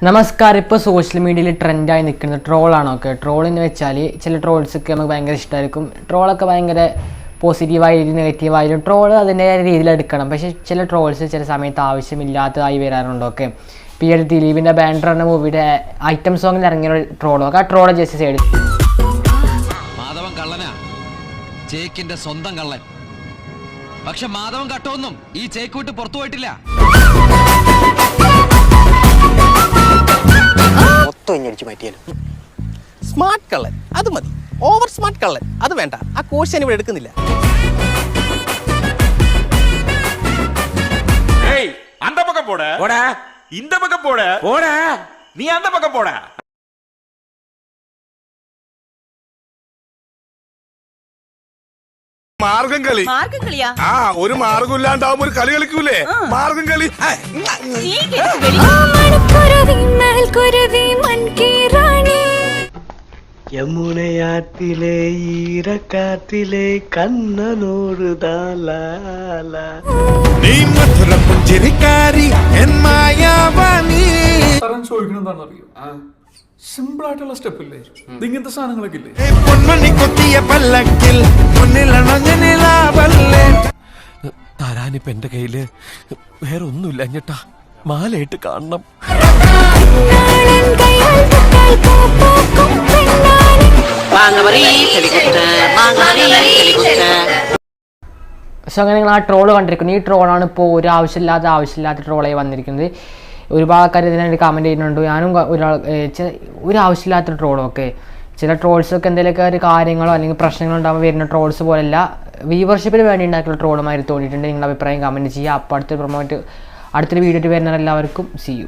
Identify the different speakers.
Speaker 1: നമസ്കാരം. ഇപ്പോൾ സോഷ്യൽ മീഡിയയിൽ ട്രെൻഡായി നിൽക്കുന്നത് ട്രോളാണ്. ഓക്കെ, ട്രോളെന്ന് വെച്ചാൽ ചില ട്രോൾസൊക്കെ നമുക്ക് ഭയങ്കര ഇഷ്ടമായിരിക്കും. ട്രോളൊക്കെ ഭയങ്കര പോസിറ്റീവായാലും നെഗറ്റീവായാലും ട്രോൾ അതിൻ്റെ രീതിയിൽ എടുക്കണം. പക്ഷേ ചില ട്രോൾസ് ചില സമയത്ത് ആവശ്യമില്ലാത്തതായി വരാറുണ്ട്. ഓക്കെ, ഇപ്പോൾ ഈ ഒരു ദിലീപിൻ്റെ ബാൻഡർ എന്ന മൂവിയുടെ ഐറ്റം സോങ്ങിൽ ഇറങ്ങിയ ട്രോളൊക്കെ ആ ട്രോളെ ജസ്റ്റ് സൈഡ്
Speaker 2: മാധവൻ കള്ളനാ, ചേക്കിന്റെ സ്വന്തം കള്ളൻ. പക്ഷെ മാധവൻ കട്ടൊന്നും ഈ ചേക്ക് വിട്ട് പുറത്തു പോയിട്ടില്ല.
Speaker 3: സ്മാർട്ട് കള്ളൻ അത് മതി, ഓവർ സ്മാർട്ട് കള്ളൻ അത് വേണ്ട. ആ കോഴ്സ് ഞാൻ ഇവിടെ എടുക്കുന്നില്ല.
Speaker 4: அந்த பக்கம் போட போட, இந்த பக்கம் போட போட, நீ அந்த பக்கம் போட. മാർഗം കളി. ആ, ഒരു മാർഗം ഇല്ലാണ്ടാവുമ്പോ ഒരു കളി കളിക്കൂലേ, മാർഗം കളി.
Speaker 5: യമുനയാറ്റിലെ ഈരക്കാറ്റിലെ കണ്ണനോട്
Speaker 4: നീ മധുര പുഞ്ചിരിക്കാരി എന്മായാവാനി.
Speaker 6: ചോദിക്കണെന്താണെന്നറിയോ? സിമ്പിൾ ആയിട്ടുള്ള സ്റ്റെപ്പ് ഇല്ലേ, ഇങ്ങനത്തെ സാധനങ്ങളൊക്കെ ഇല്ലേ?
Speaker 4: പൊന്മണി കൊത്തിയ പല്ലക്കിൽ മുന്നിലണഞ്ഞിലാവല്ലേ.
Speaker 7: താരാനിപ്പ എന്റെ കയ്യില് വേറെ ഒന്നുമില്ല ഞെട്ടാ, മാലയിട്ട് കാണണം.
Speaker 1: സോ അങ്ങനെ നിങ്ങൾ ആ ട്രോള് കണ്ടിരിക്കുന്നു. ഈ ട്രോളാണ് ഇപ്പോൾ ഒരു ആവശ്യമില്ലാത്ത ട്രോളായി വന്നിരിക്കുന്നത്. ഒരുപാട് ആൾക്കാർ ഇതിനായിട്ട് കമൻറ്റ് ചെയ്യുന്നുണ്ട്. ഞാനും ഒരു ആവശ്യമില്ലാത്ത ട്രോളൊക്കെ ചില ട്രോൾസൊക്കെ എന്തെങ്കിലുമൊക്കെ ഒരു കാര്യങ്ങളോ അല്ലെങ്കിൽ പ്രശ്നങ്ങളോ ഉണ്ടാകുമ്പോൾ വരുന്ന ട്രോൾസ് പോലെയല്ല, വ്യൂവർഷിപ്പിന് വേണ്ടി ഉണ്ടാക്കിയുള്ള ട്രോളുമാതിരി തോന്നിയിട്ടുണ്ട്. നിങ്ങളുടെ അഭിപ്രായം കമൻറ്റ് ചെയ്യുക. അപ്പോൾ അടുത്തൊരു വീഡിയോ വരുന്നവരെല്ലാവർക്കും സീ യു.